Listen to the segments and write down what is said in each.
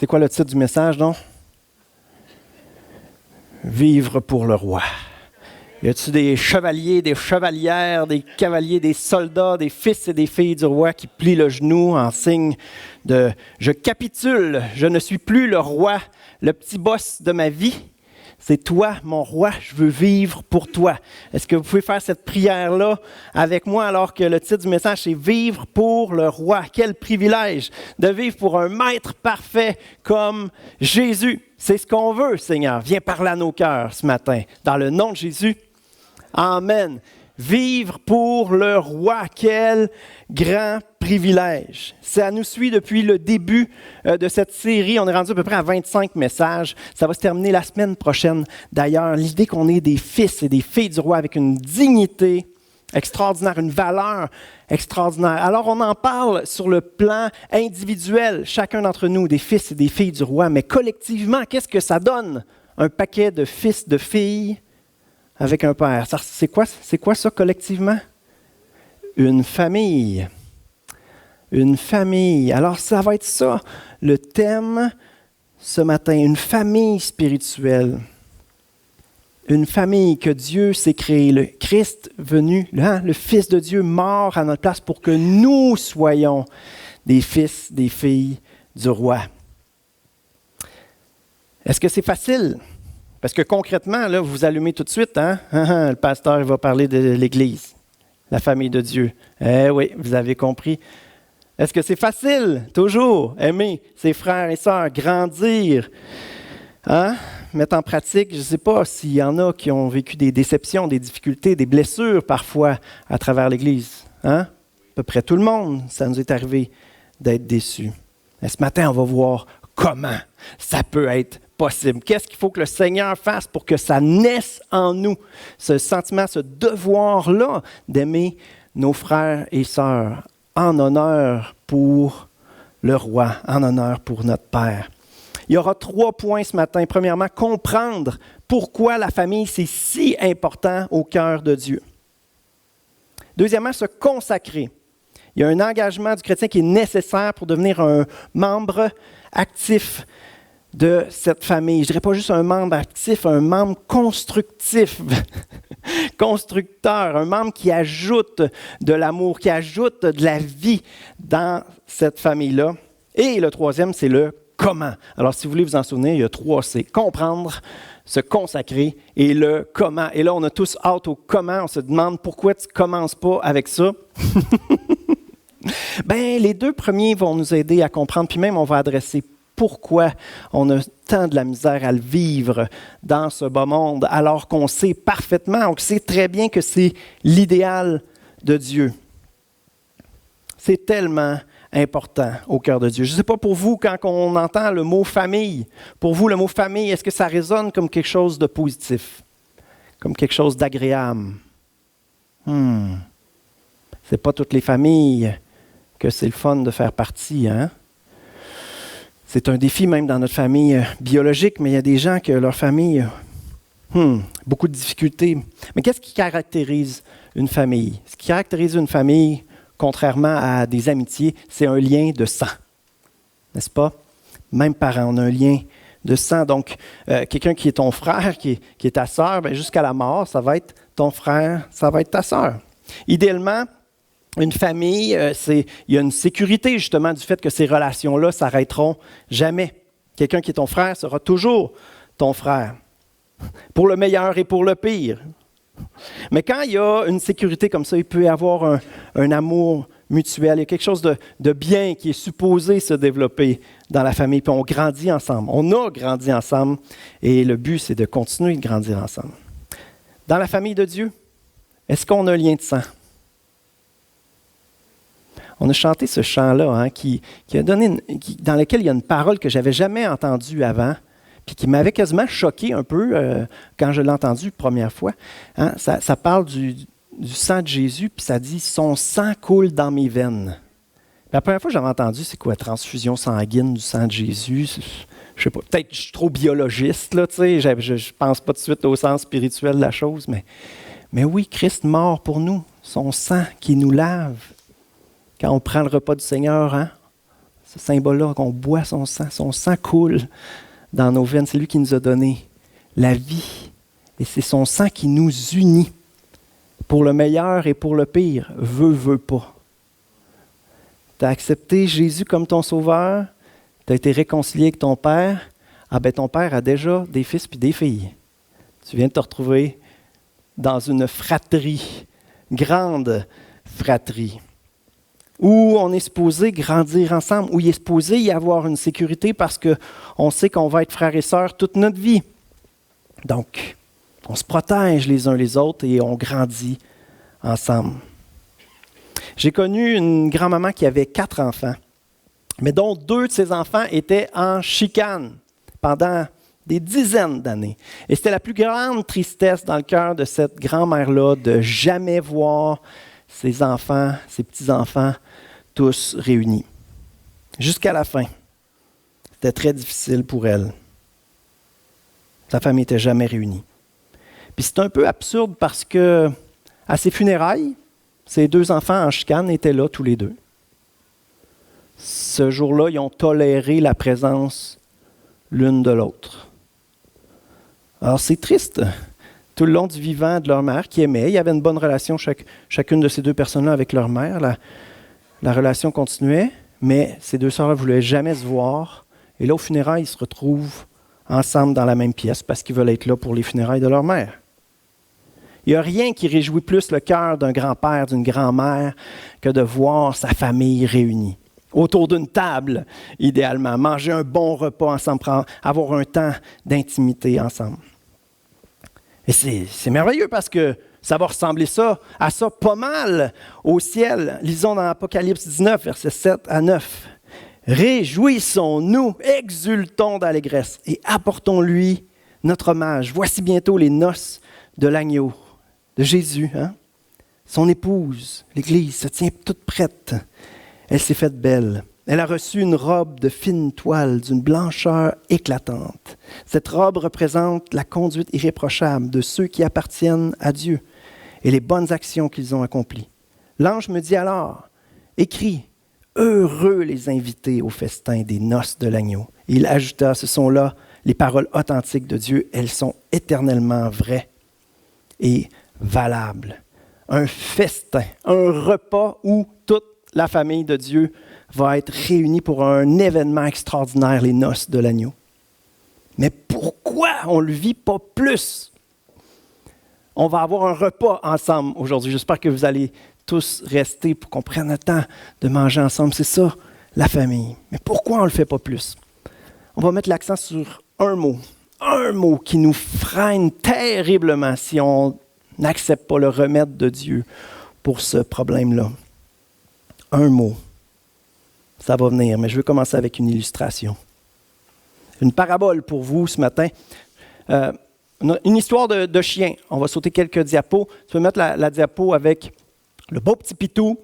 C'est quoi le titre du message, donc? Vivre pour le roi. Y a-t-il des chevaliers, des chevalières, des cavaliers, des soldats, des fils et des filles du roi qui plient le genou en signe de « Je capitule, je ne suis plus le roi, le petit boss de ma vie. C'est toi, mon roi, je veux vivre pour toi. » Est-ce que vous pouvez faire cette prière-là avec moi alors que le titre du message, c'est « Vivre pour le roi ». Quel privilège de vivre pour un maître parfait comme Jésus. C'est ce qu'on veut, Seigneur. Viens parler à nos cœurs ce matin. Dans le nom de Jésus, amen. Vivre pour le roi, quel grand privilège. Ça nous suit depuis le début de cette série. On est rendu à peu près à 25 messages. Ça va se terminer la semaine prochaine. D'ailleurs, l'idée qu'on est des fils et des filles du roi avec une dignité extraordinaire, une valeur extraordinaire. Alors, on en parle sur le plan individuel, chacun d'entre nous, des fils et des filles du roi. Mais collectivement, qu'est-ce que ça donne? Un paquet de fils, de filles avec un père. C'est quoi ça collectivement? Une famille. Une famille. Alors, ça va être ça, le thème ce matin, une famille spirituelle. Une famille que Dieu s'est créée, le Christ venu, le Fils de Dieu mort à notre place pour que nous soyons des fils, des filles du roi. Est-ce que c'est facile? Parce que concrètement, là, vous allumez tout de suite, hein? Le pasteur il va parler de l'Église, la famille de Dieu. Eh oui, vous avez compris. Est-ce que c'est facile, toujours, aimer ses frères et sœurs, grandir, hein? Mettre en pratique, je ne sais pas s'il y en a qui ont vécu des déceptions, des difficultés, des blessures parfois à travers l'Église. Hein? À peu près tout le monde, ça nous est arrivé d'être déçus. Et ce matin, on va voir comment ça peut être possible. Qu'est-ce qu'il faut que le Seigneur fasse pour que ça naisse en nous, ce sentiment, ce devoir-là d'aimer nos frères et sœurs en honneur pour le roi, en honneur pour notre Père. Il y aura 3 points ce matin. Premièrement, comprendre pourquoi la famille, c'est si important au cœur de Dieu. Deuxièmement, se consacrer. Il y a un engagement du chrétien qui est nécessaire pour devenir un membre actif de cette famille. Je ne dirais pas juste un membre actif, un membre constructif, constructeur, un membre qui ajoute de l'amour, qui ajoute de la vie dans cette famille-là. Et le troisième, c'est le comment. Alors, si vous voulez vous en souvenir, il y a 3 C. Comprendre, se consacrer et le comment. Et là, on a tous hâte au comment. On se demande pourquoi tu ne commences pas avec ça. Bien, les 2 premiers vont nous aider à comprendre, puis même on va adresser pourquoi on a tant de la misère à le vivre dans ce bas monde, alors qu'on sait parfaitement, on sait très bien que c'est l'idéal de Dieu. C'est tellement important au cœur de Dieu. Je ne sais pas pour vous, quand on entend le mot famille, pour vous, le mot famille, est-ce que ça résonne comme quelque chose de positif, comme quelque chose d'agréable? C'est pas toutes les familles que c'est le fun de faire partie, hein? C'est un défi même dans notre famille biologique, mais il y a des gens que leur famille, beaucoup de difficultés. Mais qu'est-ce qui caractérise une famille? Ce qui caractérise une famille, contrairement à des amitiés, c'est un lien de sang. N'est-ce pas? Même parent, on a un lien de sang. Donc, quelqu'un qui est ton frère, qui est ta sœur, bien, jusqu'à la mort, ça va être ton frère, ça va être ta sœur. Idéalement, une famille, il y a une sécurité justement du fait que ces relations-là ne s'arrêteront jamais. Quelqu'un qui est ton frère sera toujours ton frère, pour le meilleur et pour le pire. Mais quand il y a une sécurité comme ça, il peut y avoir un amour mutuel, il y a quelque chose de bien qui est supposé se développer dans la famille, puis on grandit ensemble. On a grandi ensemble et le but, c'est de continuer de grandir ensemble. Dans la famille de Dieu, est-ce qu'on a un lien de sang? On a chanté ce chant-là hein, dans lequel il y a une parole que je n'avais jamais entendue avant, puis qui m'avait quasiment choqué un peu quand je l'ai entendue la première fois. Hein, ça parle du sang de Jésus, puis ça dit « Son sang coule dans mes veines ». La première fois que j'avais entendu, c'est quoi, transfusion sanguine du sang de Jésus? Je sais pas, peut-être que je suis trop biologiste, là, tu sais, je pense pas tout de suite au sens spirituel de la chose, mais oui, Christ mort pour nous, son sang qui nous lave. Quand on prend le repas du Seigneur, hein, ce symbole-là, qu'on boit son sang coule dans nos veines. C'est lui qui nous a donné la vie. Et c'est son sang qui nous unit pour le meilleur et pour le pire. Veux pas. Tu as accepté Jésus comme ton sauveur, tu as été réconcilié avec ton Père. Ah ben ton Père a déjà des fils puis des filles. Tu viens de te retrouver dans une fratrie, grande fratrie, où on est supposé grandir ensemble, où il est supposé y avoir une sécurité parce qu'on sait qu'on va être frères et sœurs toute notre vie. Donc, on se protège les uns les autres et on grandit ensemble. J'ai connu une grand-maman qui avait 4 enfants, mais dont 2 de ses enfants étaient en chicane pendant des dizaines d'années. Et c'était la plus grande tristesse dans le cœur de cette grand-mère-là de jamais voir ses enfants, ses petits-enfants, tous réunis. Jusqu'à la fin, c'était très difficile pour elle. Sa famille n'était jamais réunie. Puis c'est un peu absurde parce que à ses funérailles, ses 2 enfants en chicane étaient là tous les 2. Ce jour-là, ils ont toléré la présence l'une de l'autre. Alors c'est triste. Tout le long du vivant de leur mère, qui aimait, il y avait une bonne relation chacune de ces 2 personnes-là avec leur mère. La relation continuait, mais ces 2 sœurs ne voulaient jamais se voir. Et là, aux funérailles, ils se retrouvent ensemble dans la même pièce parce qu'ils veulent être là pour les funérailles de leur mère. Il n'y a rien qui réjouit plus le cœur d'un grand-père, d'une grand-mère, que de voir sa famille réunie. Autour d'une table, idéalement, manger un bon repas ensemble, avoir un temps d'intimité ensemble. Et c'est merveilleux parce que ça va ressembler à ça pas mal au ciel. Lisons dans Apocalypse 19, versets 7 à 9. « Réjouissons-nous, exultons d'allégresse et apportons-lui notre hommage. Voici bientôt les noces de l'agneau, de Jésus. Son épouse, l'Église, se tient toute prête. Elle s'est faite belle. Elle a reçu une robe de fine toile d'une blancheur éclatante. Cette robe représente la conduite irréprochable de ceux qui appartiennent à Dieu et les bonnes actions qu'ils ont accomplies. L'ange me dit alors, écris, heureux les invités au festin des noces de l'agneau. Il ajouta, ce sont là les paroles authentiques de Dieu. Elles sont éternellement vraies et valables. Un festin, un repas où toute la famille de Dieu va être réunie pour un événement extraordinaire, les noces de l'agneau. Mais pourquoi on ne le vit pas plus? On va avoir un repas ensemble aujourd'hui. J'espère que vous allez tous rester pour qu'on prenne le temps de manger ensemble. C'est ça, la famille. Mais pourquoi on ne le fait pas plus? On va mettre l'accent sur un mot qui nous freine terriblement si on n'accepte pas le remède de Dieu pour ce problème-là. Un mot. Ça va venir, mais je veux commencer avec une illustration. Une parabole pour vous ce matin. Une histoire de chien. On va sauter quelques diapos. Tu peux mettre la diapo avec le beau petit pitou.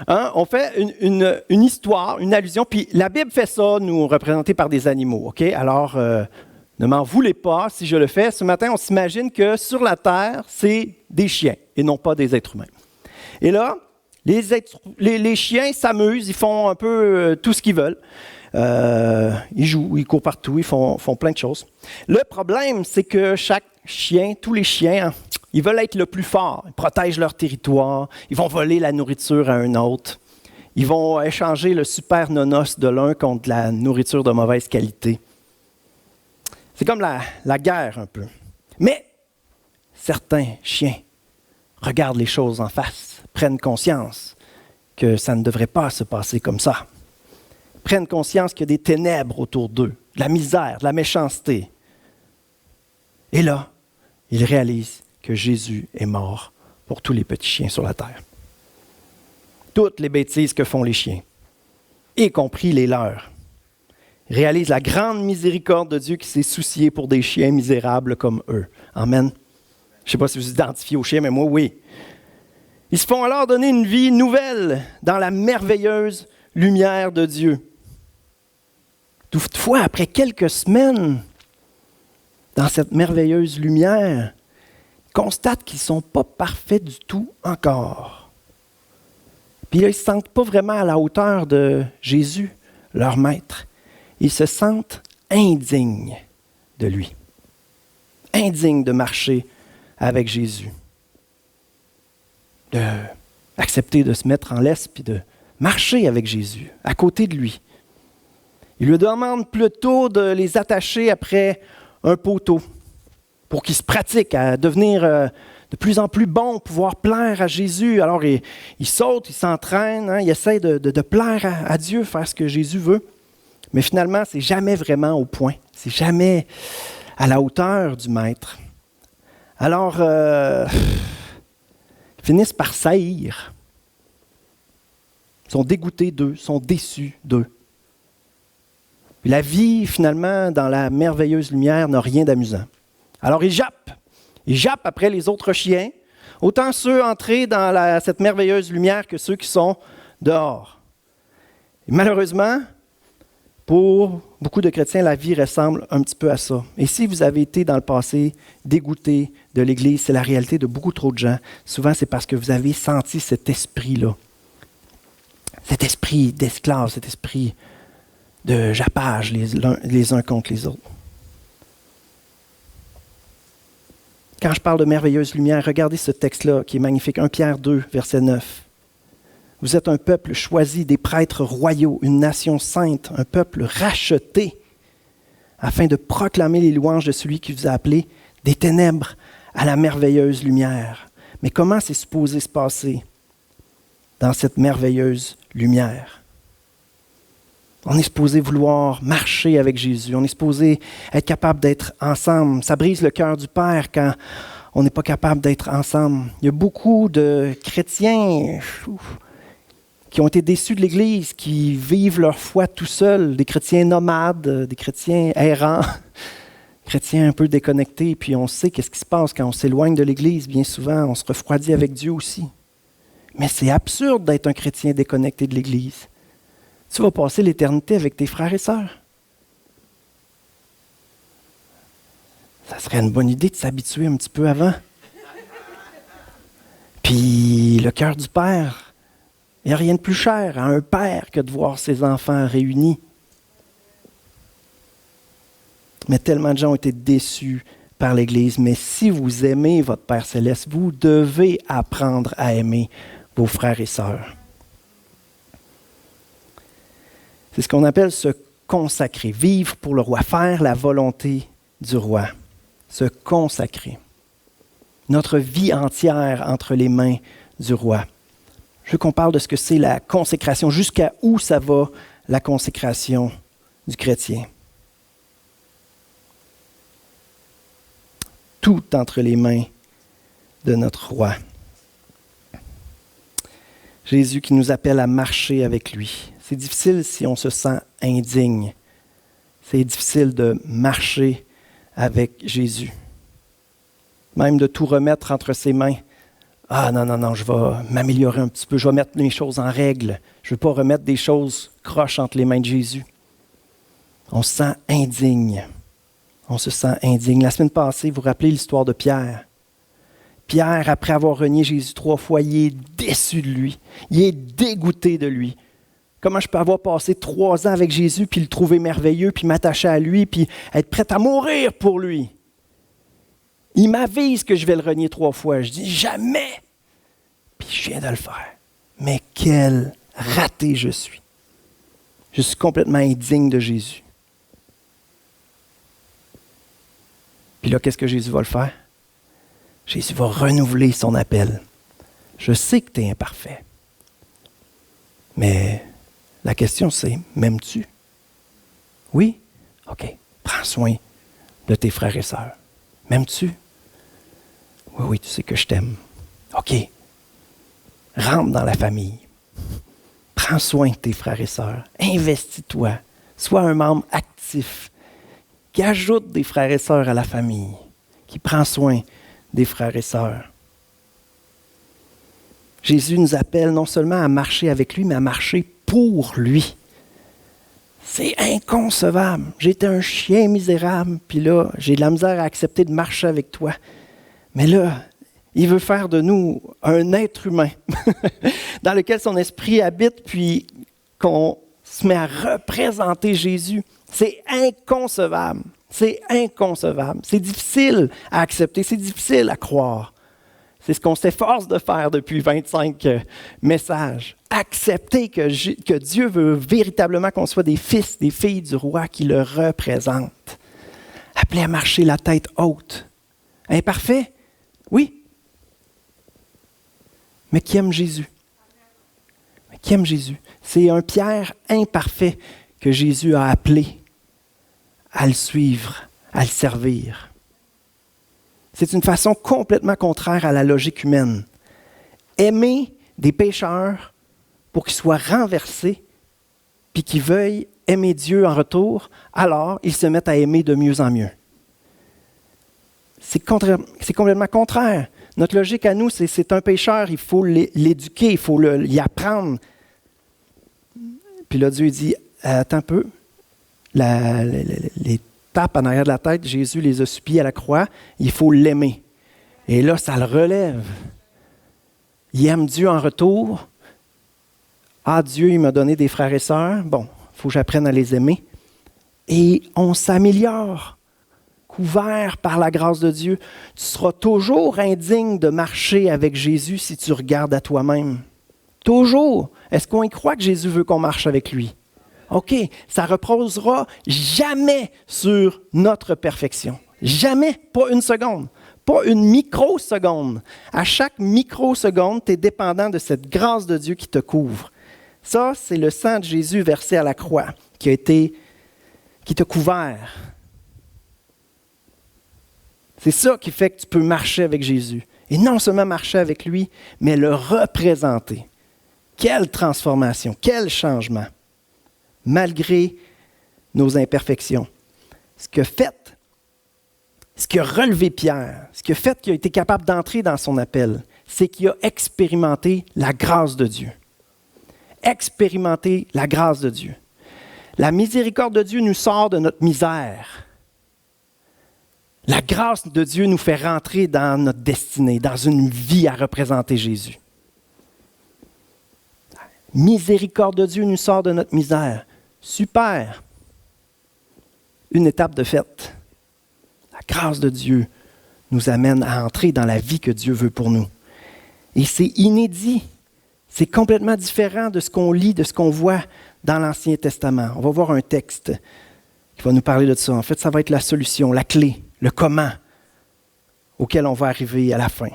On fait une histoire, une allusion. Puis la Bible fait ça, nous représenter par des animaux. OK? Alors, ne m'en voulez pas si je le fais. Ce matin, on s'imagine que sur la terre, c'est des chiens et non pas des êtres humains. Et là, les chiens s'amusent, ils font un peu tout ce qu'ils veulent. Ils jouent, ils courent partout, ils font plein de choses. Le problème, c'est que chaque chien, tous les chiens, ils veulent être le plus fort. Ils protègent leur territoire, ils vont voler la nourriture à un autre. Ils vont échanger le super nonos de l'un contre la nourriture de mauvaise qualité. C'est comme la guerre un peu. Mais certains chiens regardent les choses en face, prennent conscience que ça ne devrait pas se passer comme ça. Prennent conscience qu'il y a des ténèbres autour d'eux, de la misère, de la méchanceté. Et là, ils réalisent que Jésus est mort pour tous les petits chiens sur la terre. Toutes les bêtises que font les chiens, y compris les leurs, réalisent la grande miséricorde de Dieu qui s'est soucié pour des chiens misérables comme eux. Amen. Je ne sais pas si vous vous identifiez aux chiens, mais moi, oui. Ils se font alors donner une vie nouvelle dans la merveilleuse lumière de Dieu. Toutefois, après quelques semaines, dans cette merveilleuse lumière, ils constatent qu'ils ne sont pas parfaits du tout encore. Puis là, ils ne se sentent pas vraiment à la hauteur de Jésus, leur maître. Ils se sentent indignes de lui. Indignes de marcher avec Jésus. D'accepter de se mettre en laisse puis de marcher avec Jésus, à côté de lui. Il lui demande plutôt de les attacher après un poteau pour qu'ils se pratiquent à devenir de plus en plus bons, pouvoir plaire à Jésus. Alors, il saute, il s'entraîne, il essaie de plaire à Dieu, faire ce que Jésus veut. Mais finalement, c'est jamais vraiment au point. C'est jamais à la hauteur du maître. Alors, ils finissent par saillir. Ils sont dégoûtés d'eux, sont déçus d'eux. Puis la vie, finalement, dans la merveilleuse lumière, n'a rien d'amusant. Alors, ils jappent. Ils jappent après les autres chiens, autant ceux entrés dans cette merveilleuse lumière que ceux qui sont dehors. Et malheureusement, pour beaucoup de chrétiens, la vie ressemble un petit peu à ça. Et si vous avez été dans le passé dégoûté de l'Église, c'est la réalité de beaucoup trop de gens. Souvent, c'est parce que vous avez senti cet esprit-là. Cet esprit d'esclave, cet esprit de jappage les uns contre les autres. Quand je parle de merveilleuse lumière, regardez ce texte-là qui est magnifique. 1 Pierre 2, verset 9. Vous êtes un peuple choisi, des prêtres royaux, une nation sainte, un peuple racheté, afin de proclamer les louanges de celui qui vous a appelé des ténèbres à la merveilleuse lumière. Mais comment c'est supposé se passer dans cette merveilleuse lumière? On est supposé vouloir marcher avec Jésus. On est supposé être capable d'être ensemble. Ça brise le cœur du Père quand on n'est pas capable d'être ensemble. Il y a beaucoup de chrétiens qui ont été déçus de l'Église, qui vivent leur foi tout seuls, des chrétiens nomades, des chrétiens errants, des chrétiens un peu déconnectés. Puis on sait qu'est-ce qui se passe quand on s'éloigne de l'Église. Bien souvent, on se refroidit avec Dieu aussi. Mais c'est absurde d'être un chrétien déconnecté de l'Église. Tu vas passer l'éternité avec tes frères et sœurs. Ça serait une bonne idée de s'habituer un petit peu avant. Puis le cœur du Père, il n'y a rien de plus cher à un père que de voir ses enfants réunis. Mais tellement de gens ont été déçus par l'Église. Mais si vous aimez votre Père céleste, vous devez apprendre à aimer vos frères et sœurs. C'est ce qu'on appelle se consacrer, vivre pour le roi, faire la volonté du roi, se consacrer. Notre vie entière entre les mains du roi. Je veux qu'on parle de ce que c'est la consécration, jusqu'à où ça va la consécration du chrétien. Tout entre les mains de notre roi. Jésus qui nous appelle à marcher avec lui. C'est difficile si on se sent indigne. C'est difficile de marcher avec Jésus. Même de tout remettre entre ses mains. Ah non, je vais m'améliorer un petit peu. Je vais mettre les choses en règle. Je ne veux pas remettre des choses croches entre les mains de Jésus. On se sent indigne. On se sent indigne. La semaine passée, vous vous rappelez l'histoire de Pierre. Pierre, après avoir renié Jésus 3 fois, il est déçu de lui. Il est dégoûté de lui. Comment je peux avoir passé 3 ans avec Jésus, puis le trouver merveilleux, puis m'attacher à lui, puis être prêt à mourir pour lui? Il m'avise que je vais le renier 3 fois. Je dis jamais. Puis je viens de le faire. Mais quel raté je suis. Je suis complètement indigne de Jésus. Puis là, qu'est-ce que Jésus va le faire? Jésus va renouveler son appel. Je sais que tu es imparfait. Mais la question c'est, m'aimes-tu? Oui? OK. Prends soin de tes frères et sœurs. M'aimes-tu? Oui, tu sais que je t'aime. OK. Rentre dans la famille. Prends soin de tes frères et sœurs. Investis-toi. Sois un membre actif qui ajoute des frères et sœurs à la famille, qui prend soin des frères et sœurs. Jésus nous appelle non seulement à marcher avec lui, mais à marcher pour lui. C'est inconcevable. J'étais un chien misérable, puis là, j'ai de la misère à accepter de marcher avec toi. Mais là, il veut faire de nous un être humain dans lequel son esprit habite, puis qu'on se met à représenter Jésus. C'est inconcevable. C'est inconcevable. C'est difficile à accepter. C'est difficile à croire. C'est ce qu'on s'efforce de faire depuis 25 messages. Accepter que Dieu veut véritablement qu'on soit des fils, des filles du roi qui le représentent. Appelés à marcher la tête haute. Imparfait? Oui. Mais qui aime Jésus. Mais qui aime Jésus. C'est un Pierre imparfait que Jésus a appelé à le suivre, à le servir. C'est une façon complètement contraire à la logique humaine. Aimer des pécheurs pour qu'ils soient renversés, puis qu'ils veuillent aimer Dieu en retour, alors ils se mettent à aimer de mieux en mieux. C'est complètement contraire. Notre logique à nous, c'est un pécheur, il faut l'éduquer, il faut y apprendre. Puis là, Dieu dit, attends un peu, les tapes en arrière de la tête, Jésus les a subis à la croix, il faut l'aimer. Et là, ça le relève. Il aime Dieu en retour. Ah, Dieu, il m'a donné des frères et sœurs. Bon, il faut que j'apprenne à les aimer. Et on s'améliore, couvert par la grâce de Dieu. Tu seras toujours indigne de marcher avec Jésus si tu regardes à toi-même. Toujours. Est-ce qu'on y croit que Jésus veut qu'on marche avec lui? OK, ça ne reposera jamais sur notre perfection. Jamais, pas une seconde, pas une microseconde. À chaque microseconde, tu es dépendant de cette grâce de Dieu qui te couvre. Ça, c'est le sang de Jésus versé à la croix qui t'a couvert. C'est ça qui fait que tu peux marcher avec Jésus. Et non seulement marcher avec lui, mais le représenter. Quelle transformation, quel changement. Malgré nos imperfections. Ce qui a relevé Pierre, ce qui a fait qu'il a été capable d'entrer dans son appel, c'est qu'il a expérimenté la grâce de Dieu. Expérimenter la grâce de Dieu. La miséricorde de Dieu nous sort de notre misère. La grâce de Dieu nous fait rentrer dans notre destinée, dans une vie à représenter Jésus. Miséricorde de Dieu nous sort de notre misère. Super! Une étape de fête. La grâce de Dieu nous amène à entrer dans la vie que Dieu veut pour nous. Et c'est inédit. C'est complètement différent de ce qu'on lit, de ce qu'on voit dans l'Ancien Testament. On va voir un texte qui va nous parler de ça. En fait, ça va être la solution, la clé, le comment auquel on va arriver à la fin.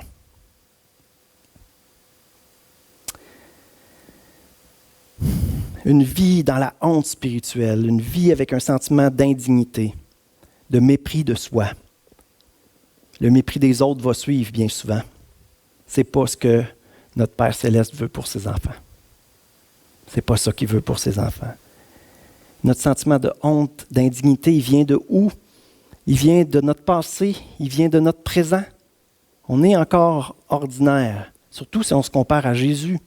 Une vie dans la honte spirituelle, une vie avec un sentiment d'indignité, de mépris de soi. Le mépris des autres va suivre bien souvent. Ce n'est pas ce que notre Père Céleste veut pour ses enfants. Ce n'est pas ça qu'il veut pour ses enfants. Notre sentiment de honte, d'indignité, il vient de où? Il vient de notre passé, il vient de notre présent. On est encore ordinaire, surtout si on se compare à Jésus.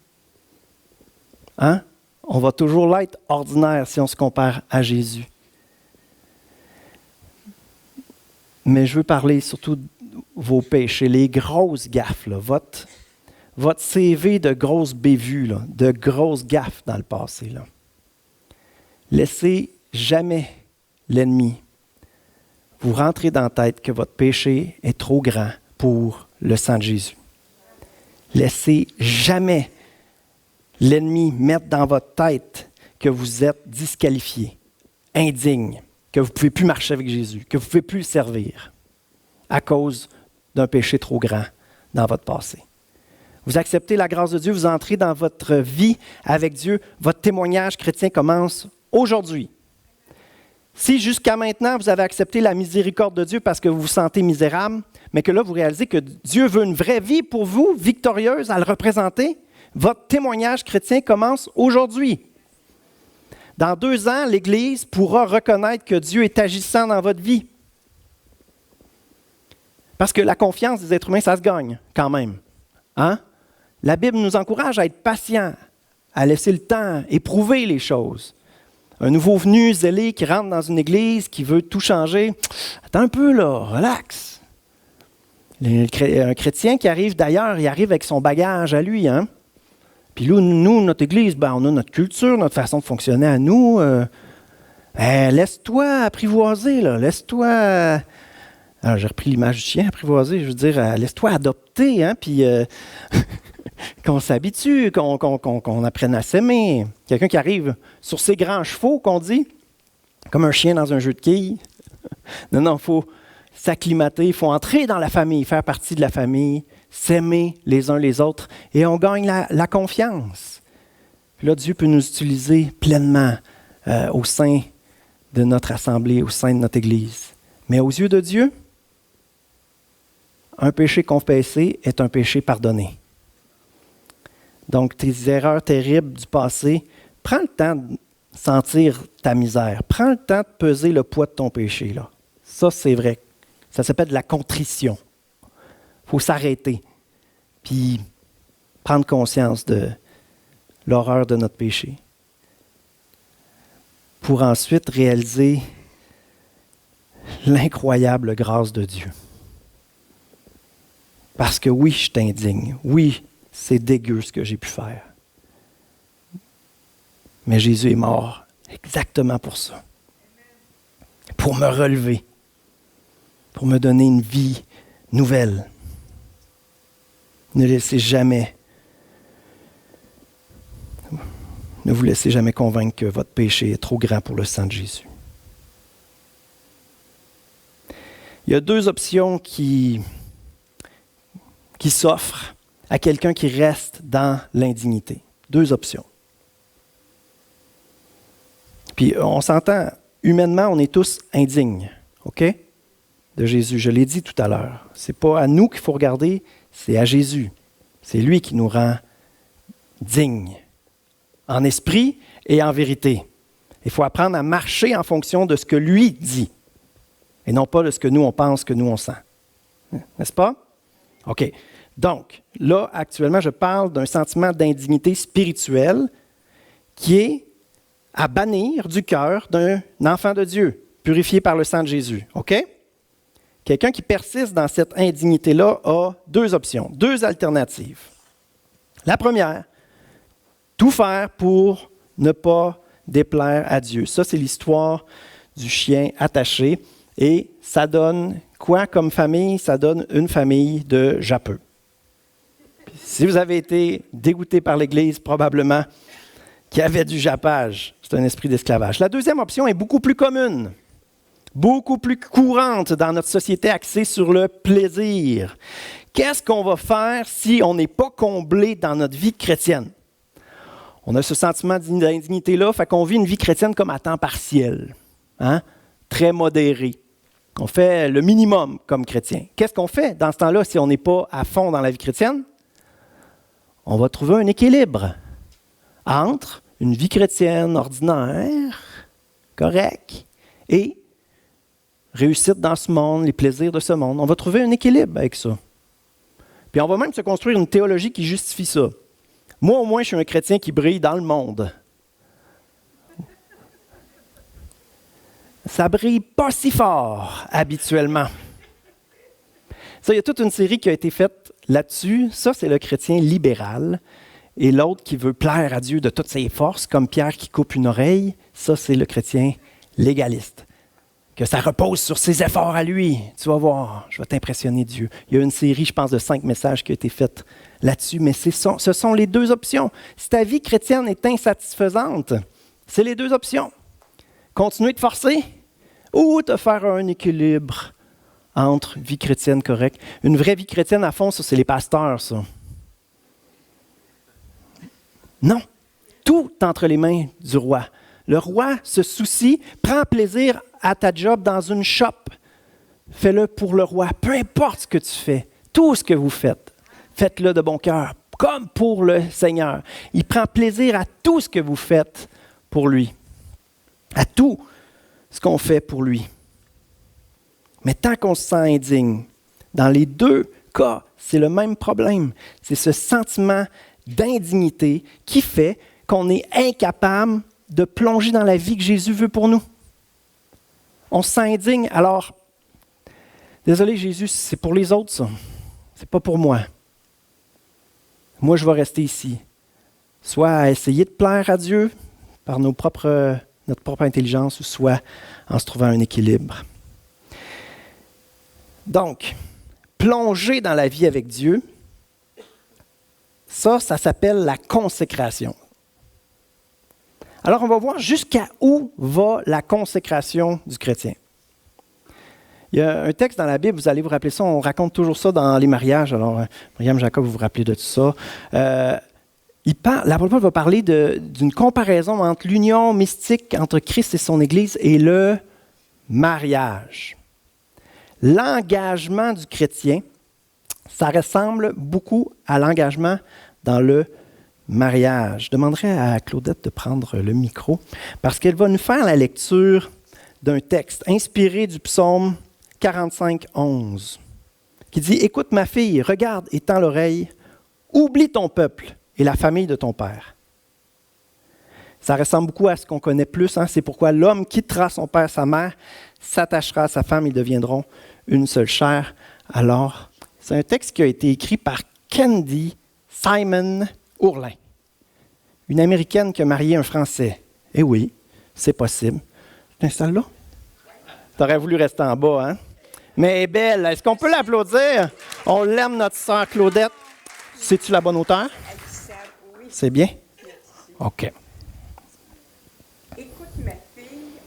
Hein? On va toujours l'être ordinaire si on se compare à Jésus. Mais je veux parler surtout de vos péchés, les grosses gaffes, là, votre CV de grosses bévues, là, de grosses gaffes dans le passé. Là. Laissez jamais l'ennemi vous rentrer dans la tête que votre péché est trop grand pour le sang de Jésus. Laissez jamais l'ennemi mettre dans votre tête que vous êtes disqualifié, indigne, que vous ne pouvez plus marcher avec Jésus, que vous ne pouvez plus le servir à cause d'un péché trop grand dans votre passé. Vous acceptez la grâce de Dieu, vous entrez dans votre vie avec Dieu, votre témoignage chrétien commence aujourd'hui. Si jusqu'à maintenant, vous avez accepté la miséricorde de Dieu parce que vous vous sentez misérable, mais que là, vous réalisez que Dieu veut une vraie vie pour vous, victorieuse, à le représenter, votre témoignage chrétien commence aujourd'hui. Dans 2 ans, l'Église pourra reconnaître que Dieu est agissant dans votre vie. Parce que la confiance des êtres humains, ça se gagne quand même. Hein? La Bible nous encourage à être patients, à laisser le temps, éprouver les choses. Un nouveau venu zélé qui rentre dans une église, qui veut tout changer. Attends un peu là, relax. Un chrétien qui arrive d'ailleurs, il arrive avec son bagage à lui. Hein? Puis là, nous, notre Église, on a notre culture, notre façon de fonctionner à nous. Laisse-toi apprivoiser, là. Laisse-toi... Alors, j'ai repris l'image du chien apprivoisé. Je veux dire, laisse-toi adopter, hein, puis qu'on s'habitue, qu'on apprenne à s'aimer. Quelqu'un qui arrive sur ses grands chevaux, qu'on dit, comme un chien dans un jeu de quilles. Non, il faut s'acclimater, il faut entrer dans la famille, faire partie de la famille, s'aimer les uns les autres, et on gagne la confiance. Puis là, Dieu peut nous utiliser pleinement au sein de notre assemblée, au sein de notre Église. Mais aux yeux de Dieu, un péché confessé est un péché pardonné. Donc, tes erreurs terribles du passé, prends le temps de sentir ta misère. Prends le temps de peser le poids de ton péché, là. Ça, c'est vrai. Ça s'appelle de la contrition. Il faut s'arrêter, puis prendre conscience de l'horreur de notre péché, pour ensuite réaliser l'incroyable grâce de Dieu. Parce que oui, je t'indigne. Oui, c'est dégueu ce que j'ai pu faire. Mais Jésus est mort exactement pour ça. Pour me relever. Pour me donner une vie nouvelle. Ne vous laissez jamais convaincre que votre péché est trop grand pour le sang de Jésus. Il y a deux options qui s'offrent à quelqu'un qui reste dans l'indignité. Deux options. Puis on s'entend, humainement, on est tous indignes, OK? De Jésus. Je l'ai dit tout à l'heure. C'est pas à nous qu'il faut regarder, c'est à Jésus. C'est lui qui nous rend dignes, en esprit et en vérité. Il faut apprendre à marcher en fonction de ce que lui dit, et non pas de ce que nous on pense, que nous on sent. N'est-ce pas? OK. Donc, là, actuellement, je parle d'un sentiment d'indignité spirituelle qui est à bannir du cœur d'un enfant de Dieu, purifié par le sang de Jésus. OK? Quelqu'un qui persiste dans cette indignité-là a deux options, deux alternatives. La première, tout faire pour ne pas déplaire à Dieu. Ça, c'est l'histoire du chien attaché. Et ça donne quoi comme famille? Ça donne une famille de japeux. Puis, si vous avez été dégoûté par l'Église, probablement qu'il y avait du jappage. C'est un esprit d'esclavage. La deuxième option est beaucoup plus commune, beaucoup plus courante dans notre société axée sur le plaisir. Qu'est-ce qu'on va faire si on n'est pas comblé dans notre vie chrétienne? On a ce sentiment d'indignité-là, fait qu'on vit une vie chrétienne comme à temps partiel, hein? Très modéré. On fait le minimum comme chrétien. Qu'est-ce qu'on fait dans ce temps-là si on n'est pas à fond dans la vie chrétienne? On va trouver un équilibre entre une vie chrétienne ordinaire, correcte, et réussite dans ce monde, les plaisirs de ce monde. On va trouver un équilibre avec ça. Puis on va même se construire une théologie qui justifie ça. Moi, au moins, je suis un chrétien qui brille dans le monde. Ça brille pas si fort, habituellement. Ça, il y a toute une série qui a été faite là-dessus. Ça, c'est le chrétien libéral. Et l'autre qui veut plaire à Dieu de toutes ses forces, comme Pierre qui coupe une oreille. Ça, c'est le chrétien légaliste. Que ça repose sur ses efforts à lui. Tu vas voir, je vais t'impressionner Dieu. Il y a une série, je pense, de 5 messages qui a été faite là-dessus. Mais ce sont les deux options. Si ta vie chrétienne est insatisfaisante, c'est les deux options. Continuer de forcer ou te faire un équilibre entre vie chrétienne correcte. Une vraie vie chrétienne à fond, ça, c'est les pasteurs, ça. Non. Tout entre les mains du roi. Le roi se soucie, prend plaisir à ta job dans une shop. Fais-le pour le roi. Peu importe ce que tu fais, tout ce que vous faites, faites-le de bon cœur, comme pour le Seigneur. Il prend plaisir à tout ce que vous faites pour lui. À tout ce qu'on fait pour lui. Mais tant qu'on se sent indigne, dans les deux cas, c'est le même problème. C'est ce sentiment d'indignité qui fait qu'on est incapable de plonger dans la vie que Jésus veut pour nous. On s'indigne. Alors, désolé Jésus, c'est pour les autres ça. C'est pas pour moi. Moi, je vais rester ici. soit à essayer de plaire à Dieu par notre propre intelligence, ou soit en se trouvant un équilibre. Donc, plonger dans la vie avec Dieu, ça s'appelle la consécration. Alors, on va voir jusqu'à où va la consécration du chrétien. Il y a un texte dans la Bible, vous allez vous rappeler ça, on raconte toujours ça dans les mariages. Alors, Myriam, Jacob, vous vous rappelez de tout ça. L'apôtre Paul va parler d'une comparaison entre l'union mystique entre Christ et son Église et le mariage. L'engagement du chrétien, ça ressemble beaucoup à l'engagement dans le mariage. Je demanderai à Claudette de prendre le micro parce qu'elle va nous faire la lecture d'un texte inspiré du psaume 45, 11, qui dit « Écoute ma fille, regarde et tends l'oreille, oublie ton peuple et la famille de ton père. » Ça ressemble beaucoup à ce qu'on connaît plus. C'est pourquoi l'homme quittera son père, sa mère, s'attachera à sa femme, ils deviendront une seule chair. Alors, c'est un texte qui a été écrit par Candy Simon Ourlin, une Américaine qui a marié un Français. Eh oui, c'est possible. Tu t'installes là? Tu aurais voulu rester en bas, hein? Mais elle est belle. Est-ce qu'on peut l'applaudir? On l'aime, notre sœur Claudette. C'est-tu la bonne hauteur? Oui. C'est bien? OK. Écoute ma fille.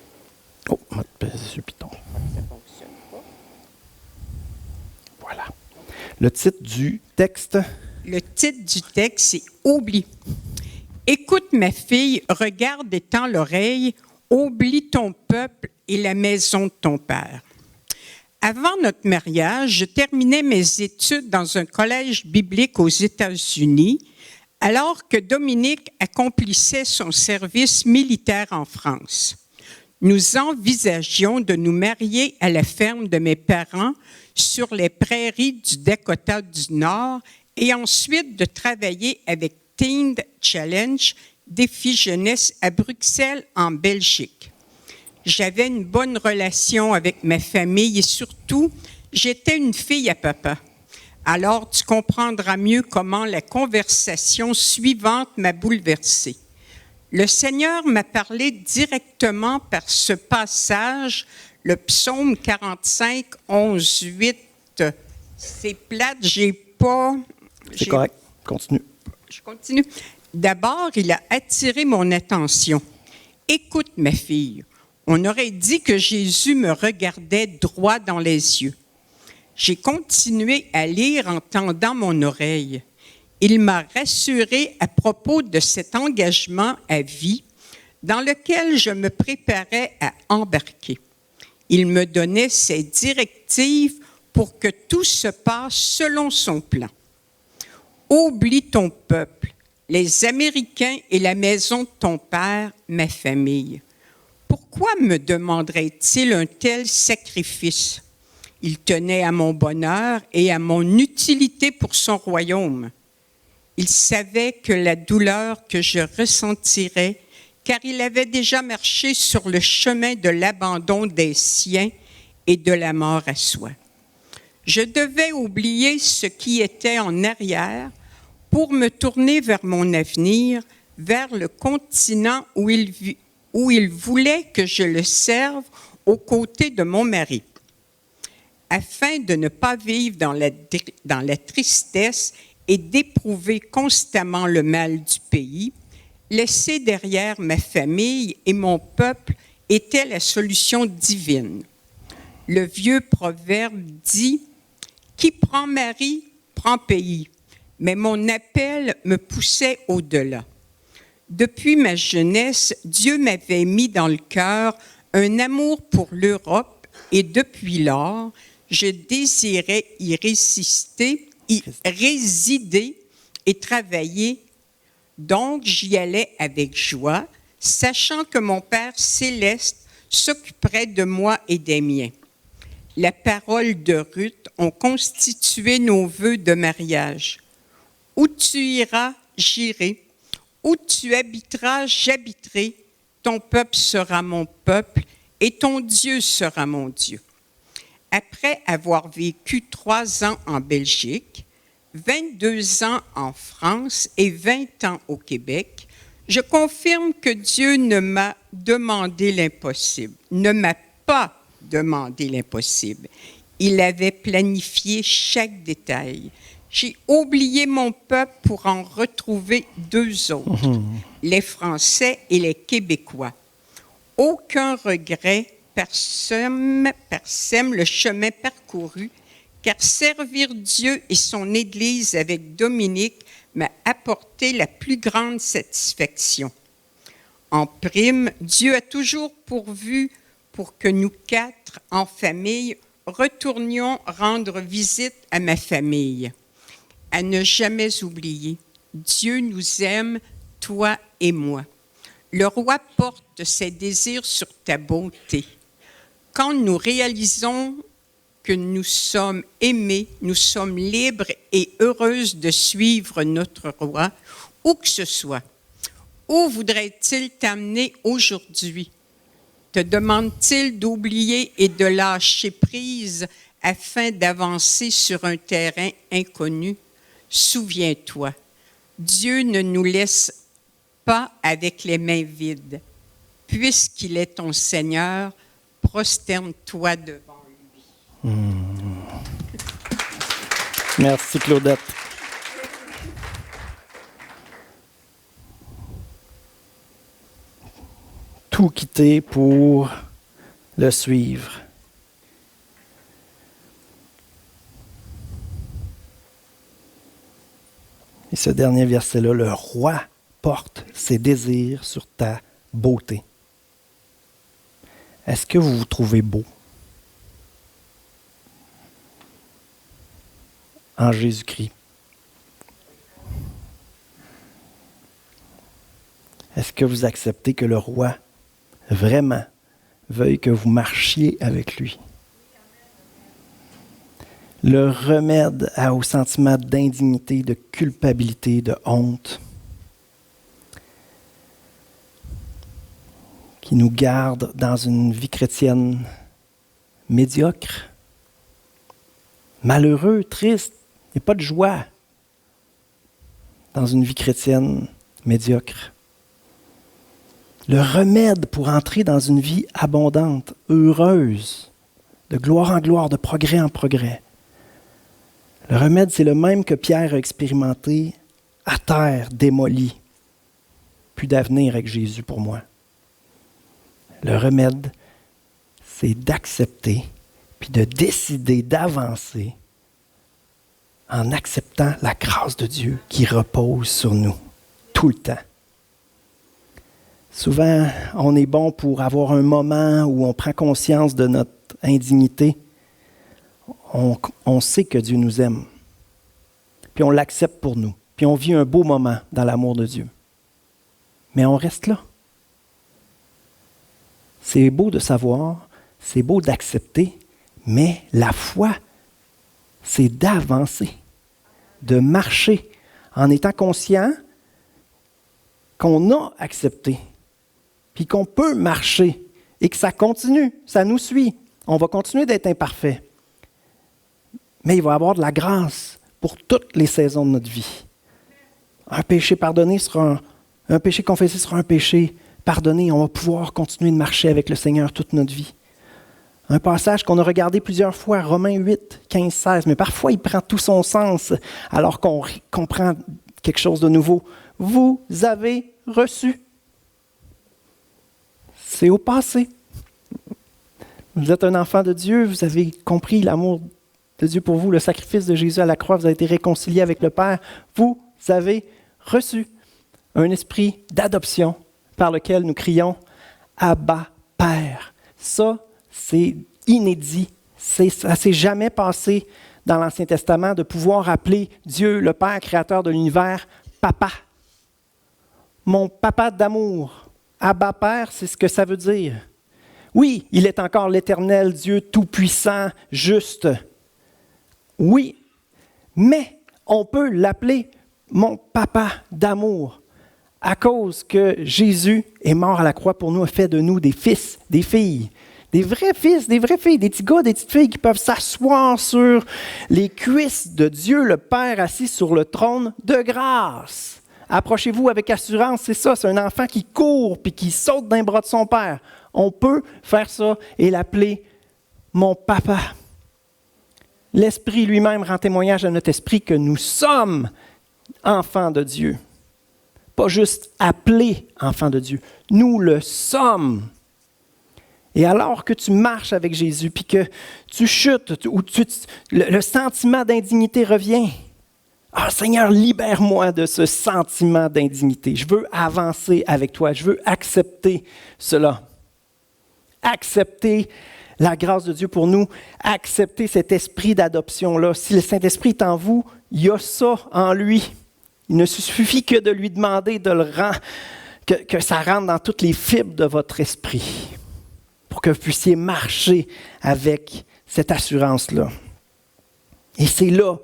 Oh, on va te peser sur le piton. Ça ne fonctionne pas. Voilà. Le titre du texte. Le titre du texte, c'est « Oublie ». Écoute ma fille, regarde et tends l'oreille, oublie ton peuple et la maison de ton père. Avant notre mariage, je terminais mes études dans un collège biblique aux États-Unis, alors que Dominique accomplissait son service militaire en France. Nous envisagions de nous marier à la ferme de mes parents sur les prairies du Dakota du Nord et ensuite de travailler avec Teen Challenge, défi jeunesse à Bruxelles, en Belgique. J'avais une bonne relation avec ma famille et surtout, j'étais une fille à papa. Alors, tu comprendras mieux comment la conversation suivante m'a bouleversée. Le Seigneur m'a parlé directement par ce passage, le psaume 45, 11, 8. C'est plate, C'est correct, continue. Je continue. D'abord, il a attiré mon attention. Écoute, ma fille. On aurait dit que Jésus me regardait droit dans les yeux. J'ai continué à lire en tendant mon oreille. Il m'a rassuré à propos de cet engagement à vie dans lequel je me préparais à embarquer. Il me donnait ses directives pour que tout se passe selon son plan. Oublie ton peuple, les Américains et la maison de ton père, ma famille. Pourquoi me demanderait-il un tel sacrifice? Il tenait à mon bonheur et à mon utilité pour son royaume. Il savait que la douleur que je ressentirais, car il avait déjà marché sur le chemin de l'abandon des siens et de la mort à soi. Je devais oublier ce qui était en arrière pour me tourner vers mon avenir, vers le continent où il voulait que je le serve aux côtés de mon mari. Afin de ne pas vivre dans la tristesse et d'éprouver constamment le mal du pays, laisser derrière ma famille et mon peuple était la solution divine. Le vieux proverbe dit « Qui prend mari, prend pays », mais mon appel me poussait au-delà. Depuis ma jeunesse, Dieu m'avait mis dans le cœur un amour pour l'Europe et depuis lors, je désirais y résider et travailler. Donc, j'y allais avec joie, sachant que mon Père céleste s'occuperait de moi et des miens. La parole de Ruth ont constitué nos vœux de mariage. Où tu iras, j'irai. Où tu habiteras, j'habiterai. Ton peuple sera mon peuple et ton Dieu sera mon Dieu. Après avoir vécu 3 ans en Belgique, 22 ans en France et 20 ans au Québec, je confirme que Dieu ne m'a demandé l'impossible, ne m'a pas demandé l'impossible. Il avait planifié chaque détail. J'ai oublié mon peuple pour en retrouver 2 autres, les Français et les Québécois. Aucun regret, parsème le chemin parcouru, car servir Dieu et son Église avec Dominique m'a apporté la plus grande satisfaction. En prime, Dieu a toujours pourvu pour que nous 4, en famille, retournions rendre visite à ma famille. À ne jamais oublier, Dieu nous aime, toi et moi. Le roi porte ses désirs sur ta beauté. Quand nous réalisons que nous sommes aimés, nous sommes libres et heureuses de suivre notre roi, où que ce soit. Où voudrait-il t'amener aujourd'hui? Te demande-t-il d'oublier et de lâcher prise afin d'avancer sur un terrain inconnu? Souviens-toi, Dieu ne nous laisse pas avec les mains vides. Puisqu'il est ton Seigneur, prosterne-toi devant lui. Merci, Claudette. Tout quitter pour le suivre. Et ce dernier verset-là, le roi porte ses désirs sur ta beauté. Est-ce que vous vous trouvez beau en Jésus-Christ? Est-ce que vous acceptez que le roi vraiment veuille que vous marchiez avec lui? Le remède au sentiment d'indignité, de culpabilité, de honte qui nous garde dans une vie chrétienne médiocre, malheureux, triste, et pas de joie dans une vie chrétienne médiocre. Le remède pour entrer dans une vie abondante, heureuse, de gloire en gloire, de progrès en progrès. Le remède, c'est le même que Pierre a expérimenté à terre, démoli. Plus d'avenir avec Jésus pour moi. Le remède, c'est d'accepter puis de décider d'avancer en acceptant la grâce de Dieu qui repose sur nous tout le temps. Souvent, on est bon pour avoir un moment où on prend conscience de notre indignité. On sait que Dieu nous aime. Puis on l'accepte pour nous. Puis on vit un beau moment dans l'amour de Dieu. Mais on reste là. C'est beau de savoir, c'est beau d'accepter, mais la foi, c'est d'avancer, de marcher en étant conscient qu'on a accepté, puis qu'on peut marcher et que ça continue, ça nous suit. On va continuer d'être imparfait. Mais il va y avoir de la grâce pour toutes les saisons de notre vie. Un péché pardonné sera un péché confessé sera un péché pardonné. On va pouvoir continuer de marcher avec le Seigneur toute notre vie. Un passage qu'on a regardé plusieurs fois, Romains 8, 15, 16, mais parfois il prend tout son sens alors qu'on comprend quelque chose de nouveau. Vous avez reçu. C'est au passé. Vous êtes un enfant de Dieu, vous avez compris l'amour de Dieu pour vous, le sacrifice de Jésus à la croix, vous avez été réconcilié avec le Père. Vous avez reçu un esprit d'adoption par lequel nous crions « Abba, Père ». Ça, c'est inédit. Ça ne s'est jamais passé dans l'Ancien Testament de pouvoir appeler Dieu, le Père créateur de l'univers, « Papa ». Mon papa d'amour. Abba, Père, c'est ce que ça veut dire. Oui, il est encore l'Éternel Dieu tout-puissant, juste. Oui, mais on peut l'appeler mon papa d'amour à cause que Jésus est mort à la croix pour nous, a fait de nous des fils, des filles Des vrais fils, des vraies filles, des petits gars, des petites filles qui peuvent s'asseoir sur les cuisses de Dieu, le Père assis sur le trône de grâce. Approchez-vous avec assurance, c'est ça, c'est un enfant qui court puis qui saute dans les bras de son père. On peut faire ça et l'appeler mon papa. L'Esprit lui-même rend témoignage à notre esprit que nous sommes enfants de Dieu. Pas juste appelés enfants de Dieu, nous le sommes. Et alors que tu marches avec Jésus, puis que tu chutes, ou le sentiment d'indignité revient. Ah, Seigneur, libère-moi de ce sentiment d'indignité. Je veux avancer avec toi. Je veux accepter cela. Accepter la grâce de Dieu pour nous. Accepter cet esprit d'adoption-là. Si le Saint-Esprit est en vous, il y a ça en lui. Il ne suffit que de lui demander de le rendre, que ça rentre dans toutes les fibres de votre esprit pour que vous puissiez marcher avec cette assurance-là. Et c'est là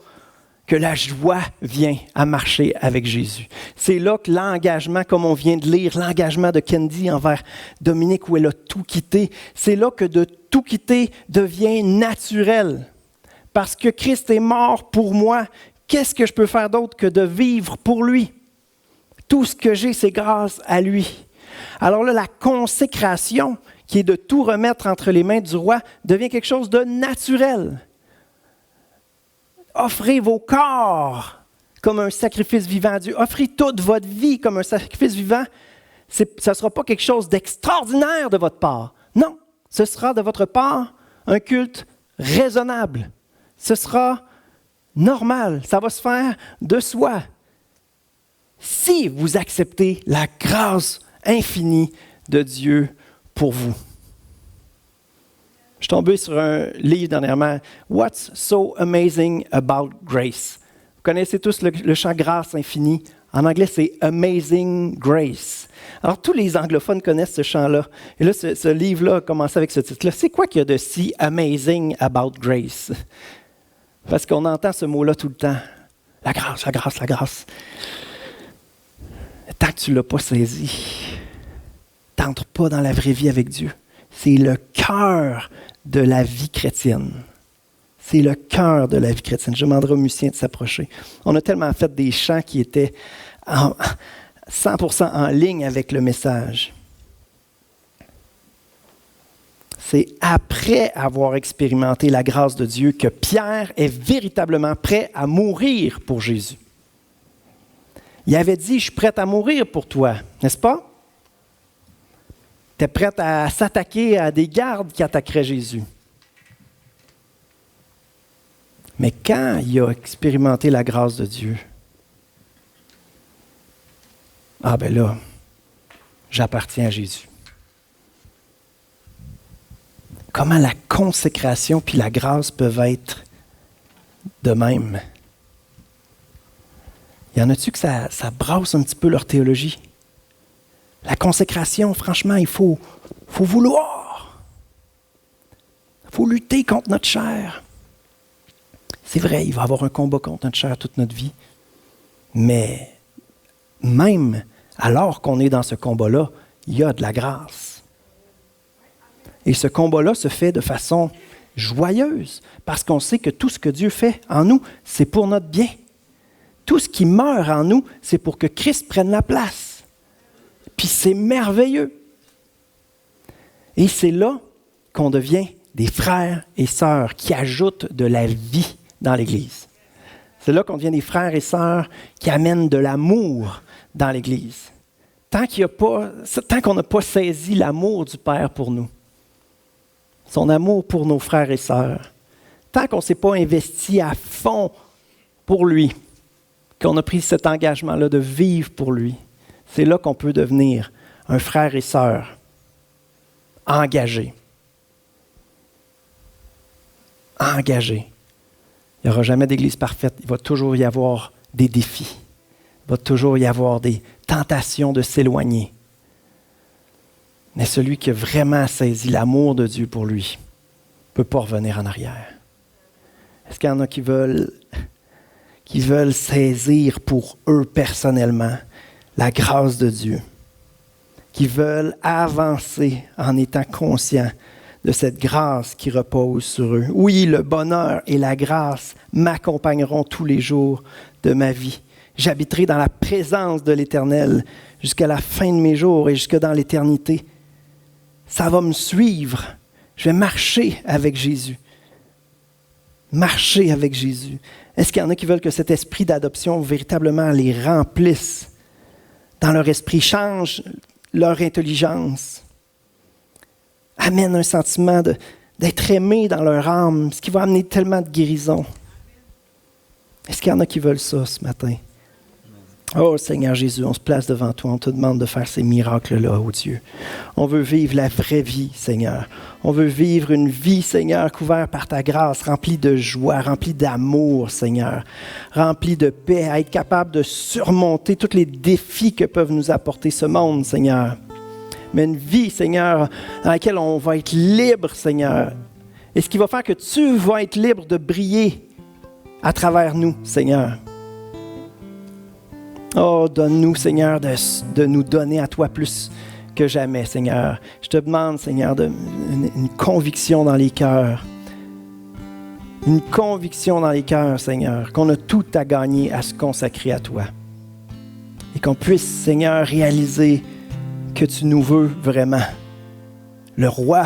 que la joie vient à marcher avec Jésus. C'est là que l'engagement, comme on vient de lire, l'engagement de Candy envers Dominique où elle a tout quitté, c'est là que de tout quitter devient naturel. Parce que Christ est mort pour moi, qu'est-ce que je peux faire d'autre que de vivre pour lui? Tout ce que j'ai, c'est grâce à lui. Alors là, la consécration, qui est de tout remettre entre les mains du roi, devient quelque chose de naturel. Offrez vos corps comme un sacrifice vivant à Dieu. Offrez toute votre vie comme un sacrifice vivant. Ça ne sera pas quelque chose d'extraordinaire de votre part. Non, ce sera de votre part un culte raisonnable. Ce sera normal. Ça va se faire de soi. Si vous acceptez la grâce infinie de Dieu pour vous. Je suis tombé sur un livre dernièrement, What's so amazing about grace? Vous connaissez tous le chant Grâce infinie. En anglais, c'est Amazing Grace. Alors, tous les anglophones connaissent ce chant-là. Et là, ce livre-là a commencé avec ce titre-là. C'est quoi qu'il y a de si amazing about grace? Parce qu'on entend ce mot-là tout le temps. La grâce, la grâce, la grâce. Tant que tu ne l'as pas saisi, tu n'entres pas dans la vraie vie avec Dieu. C'est le cœur de la vie chrétienne. C'est le cœur de la vie chrétienne. Je demanderai aux musiciens de s'approcher. On a tellement fait des chants qui étaient 100% en ligne avec le message. C'est après avoir expérimenté la grâce de Dieu que Pierre est véritablement prêt à mourir pour Jésus. Il avait dit, je suis prêt à mourir pour toi, n'est-ce pas? Il était prêt à s'attaquer à des gardes qui attaqueraient Jésus. Mais quand il a expérimenté la grâce de Dieu, ah ben là, j'appartiens à Jésus. Comment la consécration puis la grâce peuvent être de même? Y en a-tu que ça brasse un petit peu leur théologie? La consécration, franchement, il faut vouloir. Il faut lutter contre notre chair. C'est vrai, il va y avoir un combat contre notre chair toute notre vie. Mais même alors qu'on est dans ce combat-là, il y a de la grâce. Et ce combat-là se fait de façon joyeuse, parce qu'on sait que tout ce que Dieu fait en nous, c'est pour notre bien. Tout ce qui meurt en nous, c'est pour que Christ prenne la place. Puis c'est merveilleux. Et c'est là qu'on devient des frères et sœurs qui ajoutent de la vie dans l'Église. C'est là qu'on devient des frères et sœurs qui amènent de l'amour dans l'Église. Tant qu'on n'a pas saisi l'amour du Père pour nous, son amour pour nos frères et sœurs, tant qu'on ne s'est pas investi à fond pour lui, qu'on a pris cet engagement-là de vivre pour lui, c'est là qu'on peut devenir un frère et sœur engagé. Engagé. Il n'y aura jamais d'église parfaite. Il va toujours y avoir des défis. Il va toujours y avoir des tentations de s'éloigner. Mais celui qui a vraiment saisi l'amour de Dieu pour lui ne peut pas revenir en arrière. Est-ce qu'il y en a qui veulent saisir pour eux personnellement la grâce de Dieu, qui veulent avancer en étant conscients de cette grâce qui repose sur eux. Oui, le bonheur et la grâce m'accompagneront tous les jours de ma vie. J'habiterai dans la présence de l'Éternel jusqu'à la fin de mes jours et jusque dans l'éternité. Ça va me suivre. Je vais marcher avec Jésus. Marcher avec Jésus. Est-ce qu'il y en a qui veulent que cet esprit d'adoption véritablement les remplisse dans leur esprit, change leur intelligence, amène un sentiment d'être aimé dans leur âme, ce qui va amener tellement de guérison? Est-ce qu'il y en a qui veulent ça ce matin? Oh Seigneur Jésus, on se place devant toi, on te demande de faire ces miracles-là, oh Dieu. On veut vivre la vraie vie, Seigneur. On veut vivre une vie, Seigneur, couverte par ta grâce, remplie de joie, remplie d'amour, Seigneur, remplie de paix, à être capable de surmonter tous les défis que peuvent nous apporter ce monde, Seigneur. Mais une vie, Seigneur, dans laquelle on va être libre, Seigneur. Et ce qui va faire que tu vas être libre de briller à travers nous, Seigneur. Oh, donne-nous, Seigneur, de nous donner à toi plus que jamais, Seigneur. Je te demande, Seigneur, une conviction dans les cœurs. Une conviction dans les cœurs, Seigneur, qu'on a tout à gagner à se consacrer à toi. Et qu'on puisse, Seigneur, réaliser que tu nous veux vraiment. Le roi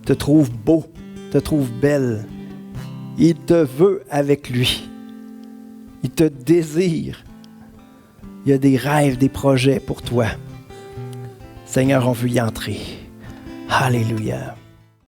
te trouve beau, te trouve belle. Il te veut avec lui. Il te désire. Il y a des rêves, des projets pour toi. Seigneur, on veut y entrer. Alléluia.